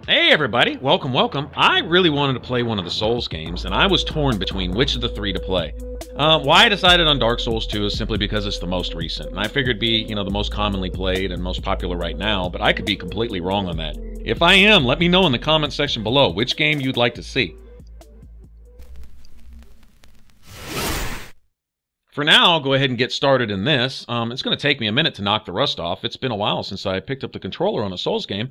Hey everybody, welcome, welcome. I really wanted to play one of the Souls games, and I was torn between which of the three to play. Why I decided on Dark Souls 2 is simply because it's the most recent, and I figured it'd be, the most commonly played and most popular right now, but I could be completely wrong on that. If I am, let me know in the comment section below which game you'd like to see. For now, I'll go ahead and get started in this. It's going to take me a minute to knock the rust off. It's been a while since I picked up the controller on a Souls game.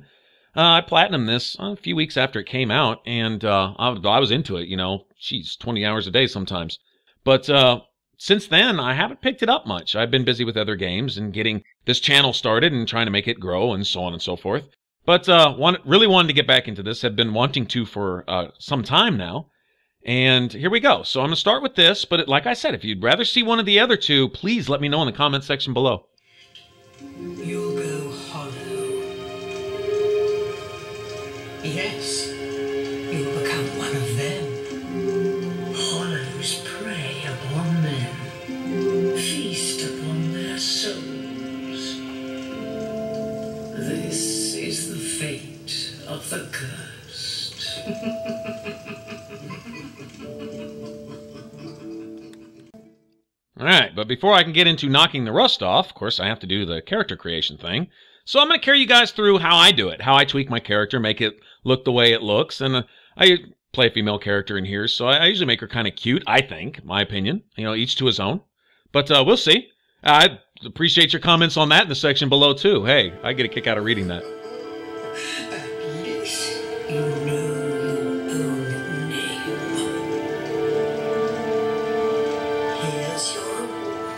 I platinumed this a few weeks after it came out, and I was into it, 20 hours a day sometimes. But since then, I haven't picked it up much. I've been busy with other games and getting this channel started and trying to make it grow and so on and so forth. But really wanted to get back into this. Have been wanting to for some time now. And here we go. So I'm going to start with this, but like I said, if you'd rather see one of the other two, please let me know in the comment section below. You'll go hollow. Yes, you'll become one of them. Hollows prey upon men, feast upon their souls. This is the fate of the cursed. Alright, but before I can get into knocking the rust off, of course I have to do the character creation thing. So I'm going to carry you guys through how I do it, how I tweak my character, make it look the way it looks, and I play a female character in here, so I usually make her kind of cute, I think, my opinion. Each to his own. But we'll see. I appreciate your comments on that in the section below, too. Hey, I get a kick out of reading that. At least you know your own name. Here's your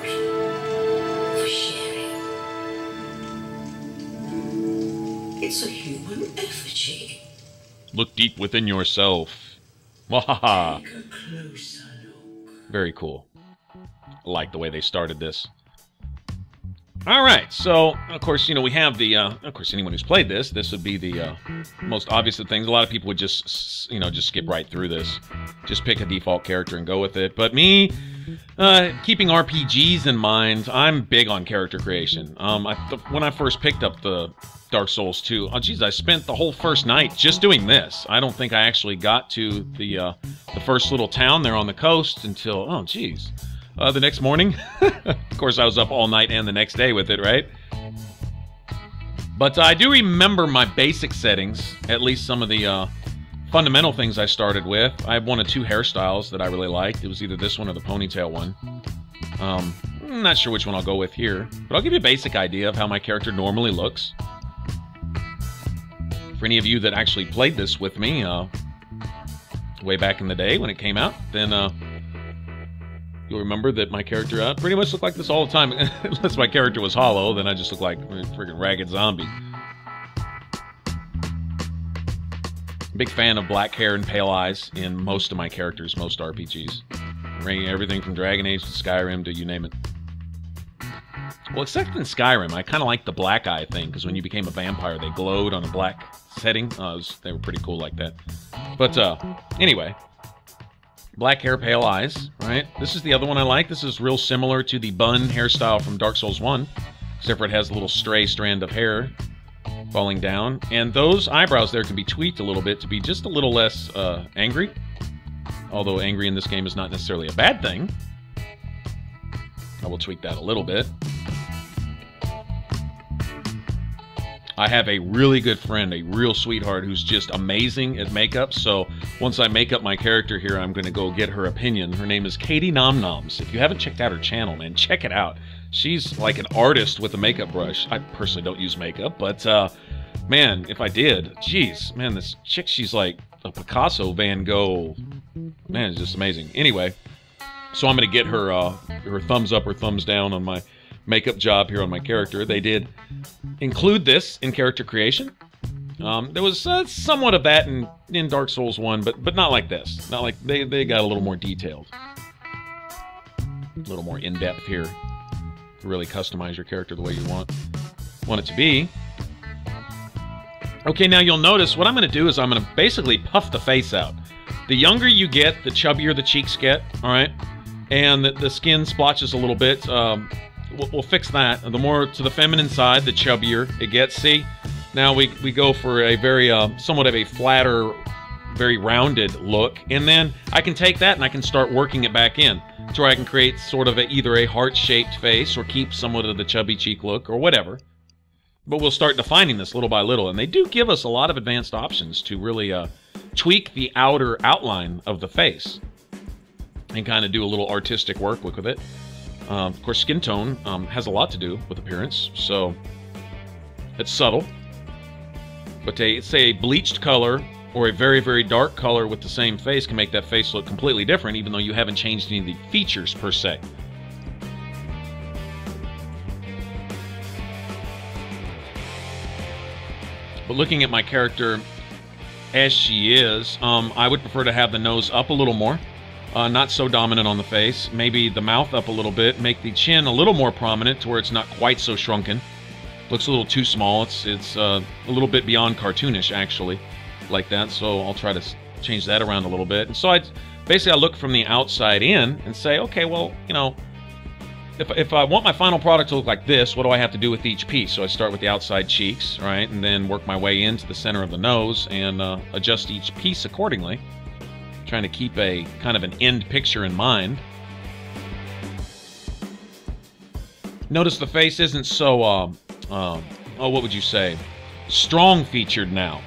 reward for sharing. It's a human effigy. Look deep within yourself. Wahaha. Take a closer look. Very cool. I like the way they started this. Alright, so, of course, we have the, of course, anyone who's played this would be the most obvious of things. A lot of people would just skip right through this. Just pick a default character and go with it. But me, keeping RPGs in mind, I'm big on character creation. When I first picked up the Dark Souls 2, oh geez, I spent the whole first night just doing this. I don't think I actually got to the first little town there on the coast until, oh geez, the next morning. Of course, I was up all night and the next day with it, right? But I do remember my basic settings, at least some of the fundamental things I started with. I have one of two hairstyles that I really liked. It was either this one or the ponytail one. I'm not sure which one I'll go with here, but I'll give you a basic idea of how my character normally looks. For any of you that actually played this with me way back in the day when it came out, then you'll remember that my character pretty much looked like this all the time. Unless my character was hollow, then I just looked like a freaking ragged zombie. Big fan of black hair and pale eyes in most of my characters, most RPGs. Everything from Dragon Age to Skyrim to you name it. Well, except in Skyrim, I kind of like the black eye thing, because when you became a vampire, they glowed on a black setting. They were pretty cool like that. But anyway, black hair, pale eyes, right? This is the other one I like. This is real similar to the bun hairstyle from Dark Souls 1, except for it has a little stray strand of hair falling down. And those eyebrows there can be tweaked a little bit to be just a little less angry. Although angry in this game is not necessarily a bad thing. I will tweak that a little bit. I have a really good friend, a real sweetheart, who's just amazing at makeup, so once I make up my character here, I'm going to go get her opinion. Her name is Katie Nom Noms. If you haven't checked out her channel, man, check it out. She's like an artist with a makeup brush. I personally don't use makeup, but man, if I did, geez, man, this chick, she's like a Picasso, Van Gogh. Man, it's just amazing. Anyway, so I'm going to get her her thumbs up or thumbs down on my makeup job here on my character. They did include this in character creation. There was somewhat of that in Dark Souls 1, but not like this. Not like they got a little more detailed, a little more in depth here to really customize your character the way you want it to be. Okay, now you'll notice what I'm going to do is I'm going to basically puff the face out. The younger you get, the chubbier the cheeks get. All right, and the skin splotches a little bit. We'll fix that. The more to the feminine side, the chubbier it gets. See, Now we go for a very somewhat of a flatter, very rounded look, and then I can take that and I can start working it back in to where I can create sort of either a heart-shaped face or keep somewhat of the chubby cheek look or whatever. But we'll start defining this little by little, and they do give us a lot of advanced options to really tweak the outer outline of the face and kind of do a little artistic work with it. Of course, skin tone has a lot to do with appearance, so it's subtle. But say a bleached color or a very, very dark color with the same face can make that face look completely different, even though you haven't changed any of the features per se. But looking at my character as she is, I would prefer to have the nose up a little more. Not so dominant on the face. Maybe the mouth up a little bit. Make the chin a little more prominent to where it's not quite so shrunken. Looks a little too small. It's a little bit beyond cartoonish, actually, like that. So I'll try to change that around a little bit. And so I look from the outside in and say, okay, well, you know, if I want my final product to look like this, what do I have to do with each piece? So I start with the outside cheeks, right, and then work my way into the center of the nose and adjust each piece accordingly, trying to keep a kind of an end picture in mind. Notice the face isn't so, oh, what would you say, strong featured now.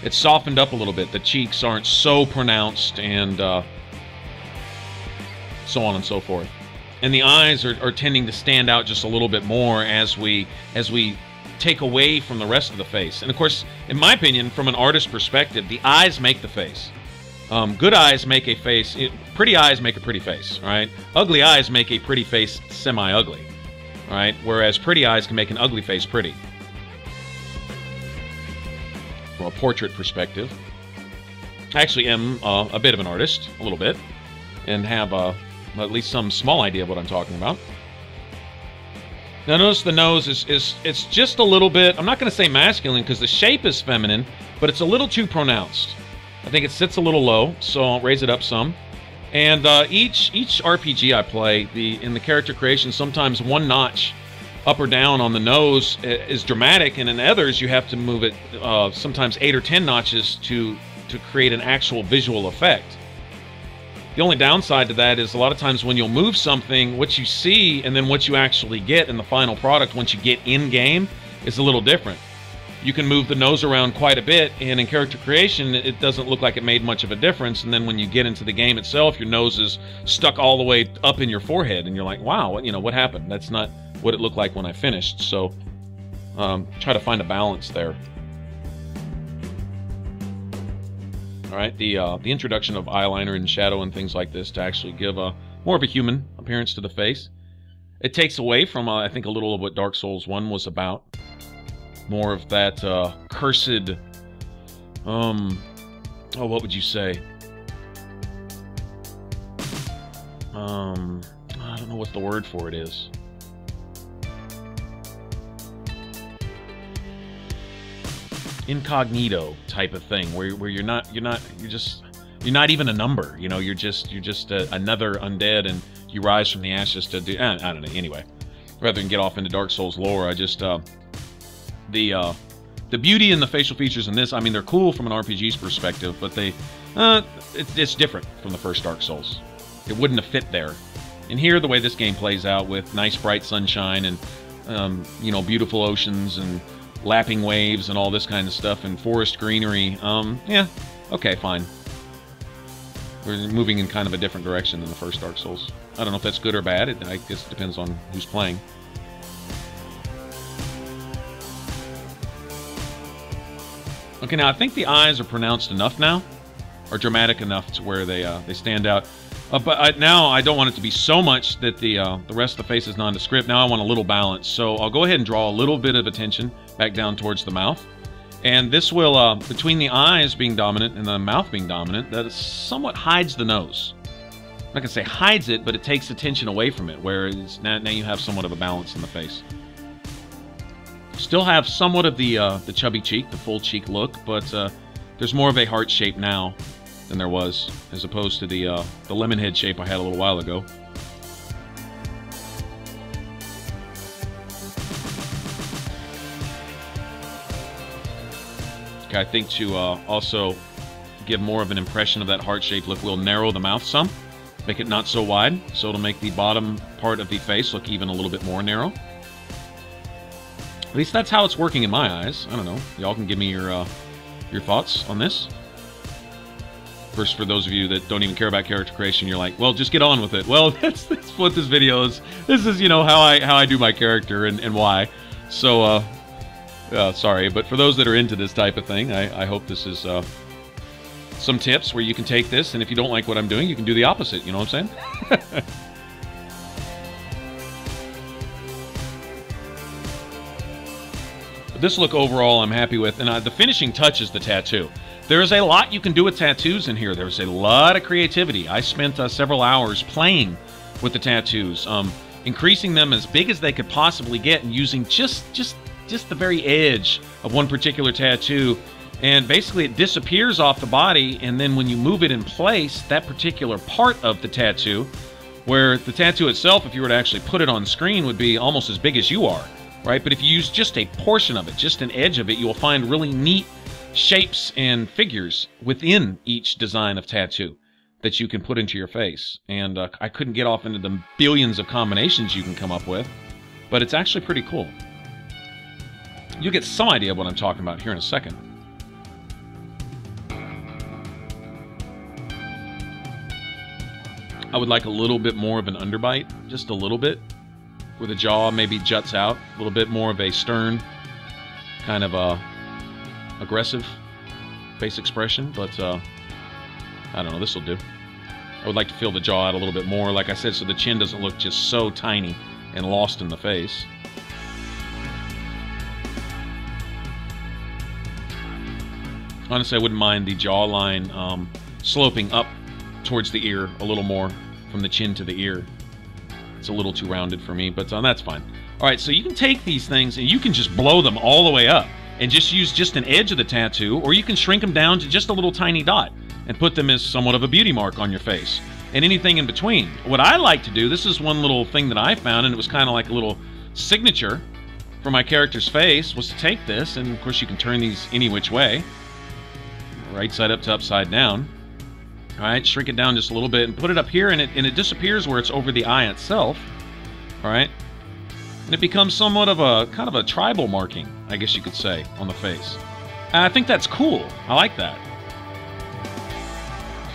It's softened up a little bit. The cheeks aren't so pronounced, and so on and so forth. And the eyes are tending to stand out just a little bit more as we take away from the rest of the face. And of course, in my opinion, from an artist's perspective, the eyes make the face. Good eyes make a face. Pretty eyes make a pretty face, right? Ugly eyes make a pretty face semi-ugly, right? Whereas pretty eyes can make an ugly face pretty. From a portrait perspective, I actually am a bit of an artist, a little bit, and have at least some small idea of what I'm talking about. Now notice the nose it's just a little bit, I'm not going to say masculine because the shape is feminine, but it's a little too pronounced. I think it sits a little low, so I'll raise it up some. And each RPG I play, in the character creation, sometimes one notch up or down on the nose is dramatic, and in others you have to move it sometimes 8 or 10 notches to create an actual visual effect. The only downside to that is a lot of times when you'll move something, what you see and then what you actually get in the final product once you get in-game is a little different. You can move the nose around quite a bit, and in character creation, it doesn't look like it made much of a difference, and then when you get into the game itself, your nose is stuck all the way up in your forehead, and you're like, wow, you know, what happened? That's not what it looked like when I finished, so try to find a balance there. All right, the introduction of eyeliner and shadow and things like this to actually give more of a human appearance to the face. It takes away from, I think, a little of what Dark Souls 1 was about. More of that cursed, oh, what would you say? I don't know what the word for it is. Incognito type of thing, where you're not even a number, you know, you're just another undead, and you rise from the ashes to do, I don't know, anyway, rather than get off into Dark Souls lore, I just the beauty in the facial features in this, I mean, they're cool from an RPG's perspective, but it's different from the first Dark Souls. It wouldn't have fit there. And here, the way this game plays out with nice bright sunshine and you know, beautiful oceans and lapping waves and all this kind of stuff and forest greenery, yeah, okay, fine. We're moving in kind of a different direction than the first Dark Souls. I don't know if that's good or bad. I guess it depends on who's playing. Okay, now I think the eyes are pronounced enough now, or dramatic enough to where they stand out. But now I don't want it to be so much that the rest of the face is nondescript. Now I want a little balance, so I'll go ahead and draw a little bit of attention back down towards the mouth. And this will, between the eyes being dominant and the mouth being dominant, that somewhat hides the nose. I'm not going to say hides it, but it takes attention away from it, whereas now you have somewhat of a balance in the face. Still have somewhat of the chubby cheek, the full cheek look, but there's more of a heart shape now than there was, as opposed to the lemon head shape I had a little while ago. I think to also give more of an impression of that heart-shaped look, we'll narrow the mouth some, make it not so wide, so it'll make the bottom part of the face look even a little bit more narrow. At least that's how it's working in my eyes. I don't know. Y'all can give me your thoughts on this. First, for those of you that don't even care about character creation, you're like, well, just get on with it. Well, that's what this video is. This is, you know, how I do my character and why. So, sorry. But for those that are into this type of thing, I hope this is some tips where you can take this, and if you don't like what I'm doing, you can do the opposite. You know what I'm saying? But this look overall I'm happy with, and the finishing touch is the tattoo. There is a lot you can do with tattoos in here. There's a lot of creativity. I spent several hours playing with the tattoos, increasing them as big as they could possibly get, and using just the very edge of one particular tattoo. And basically it disappears off the body, and then when you move it in place, that particular part of the tattoo, where the tattoo itself, if you were to actually put it on screen, would be almost as big as you are, right? But if you use just a portion of it, just an edge of it, you will find really neat shapes and figures within each design of tattoo that you can put into your face. And I couldn't get off into the billions of combinations you can come up with, but it's actually pretty cool. You'll get some idea of what I'm talking about here in a second. I would like a little bit more of an underbite, just a little bit, where the jaw maybe juts out, a little bit more of a stern, kind of aggressive face expression, but I don't know, this will do. I would like to feel the jaw out a little bit more, like I said, so the chin doesn't look just so tiny and lost in the face. Honestly, I wouldn't mind the jawline sloping up towards the ear a little more, from the chin to the ear. It's a little too rounded for me, but that's fine. Alright, so you can take these things and you can just blow them all the way up and just use just an edge of the tattoo, or you can shrink them down to just a little tiny dot and put them as somewhat of a beauty mark on your face, and anything in between. What I like to do, this is one little thing that I found, and it was kind of like a little signature for my character's face, was to take this, and of course you can turn these any which way, right side up to upside down. Alright, shrink it down just a little bit and put it up here, and it disappears where it's over the eye itself. Alright? And it becomes somewhat of a kind of a tribal marking, I guess you could say, on the face. And I think that's cool. I like that.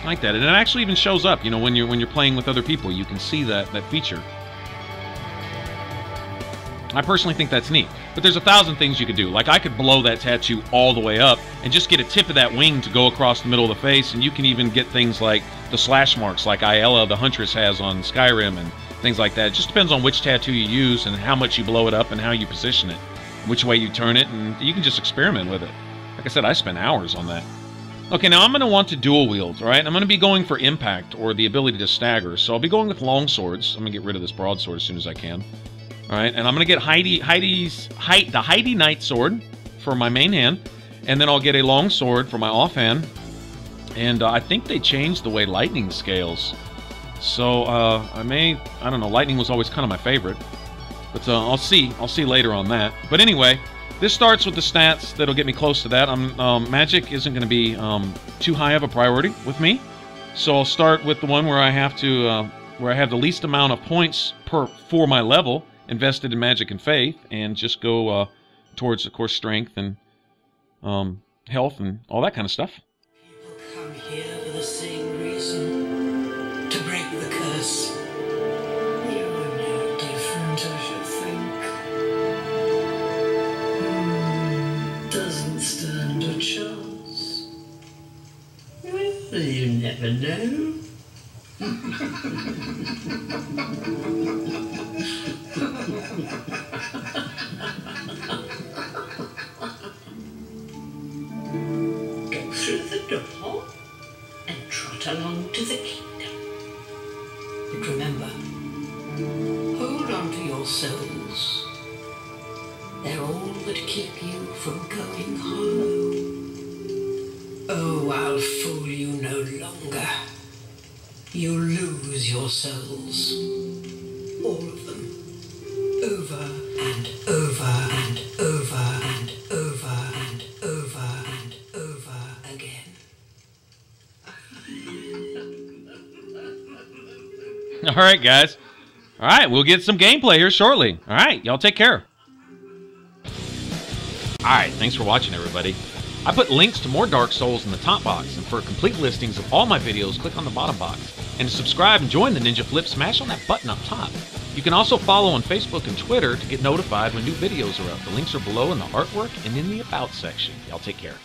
I like that. And it actually even shows up, you know, when you're playing with other people, you can see that feature. I personally think that's neat. But there's 1,000 things you could do. Like, I could blow that tattoo all the way up and just get a tip of that wing to go across the middle of the face, and you can even get things like the slash marks like Ayla, the Huntress, has on Skyrim, and things like that. It just depends on which tattoo you use and how much you blow it up and how you position it, which way you turn it, and you can just experiment with it. Like I said, I spent hours on that. Okay, now I'm going to want to dual wield, right? I'm going to be going for impact, or the ability to stagger, so I'll be going with long swords. I'm going to get rid of this broadsword as soon as I can. Alright, and I'm going to get the Heidi Knight sword for my main hand, and then I'll get a long sword for my offhand. And I think they changed the way lightning scales. So, I don't know, lightning was always kind of my favorite. But I'll see later on that. But anyway, this starts with the stats that'll get me close to that. Magic isn't going to be too high of a priority with me. So I'll start with the one where I have to, where I have the least amount of points for my level invested in magic and faith, and just go towards, of course, strength and health and all that kind of stuff. People come here for the same reason, to break the curse. You are no different, I should think. Doesn't stand a chance. Well, you never know. Go through the door and trot along to the kingdom. But remember, hold on to your souls. They're all that keep you from going hollow. Oh, I'll fool you no longer. You lose your souls. All of them. Over and over and over and over and over and over. All right, guys. All right, we'll get some gameplay here shortly. All right, y'all take care. All right, thanks for watching, everybody. I put links to more Dark Souls in the top box, and for complete listings of all my videos, click on the bottom box. And to subscribe and join the Ninja Flip, smash on that button up top. You can also follow on Facebook and Twitter to get notified when new videos are up. The links are below in the artwork and in the About section. Y'all take care.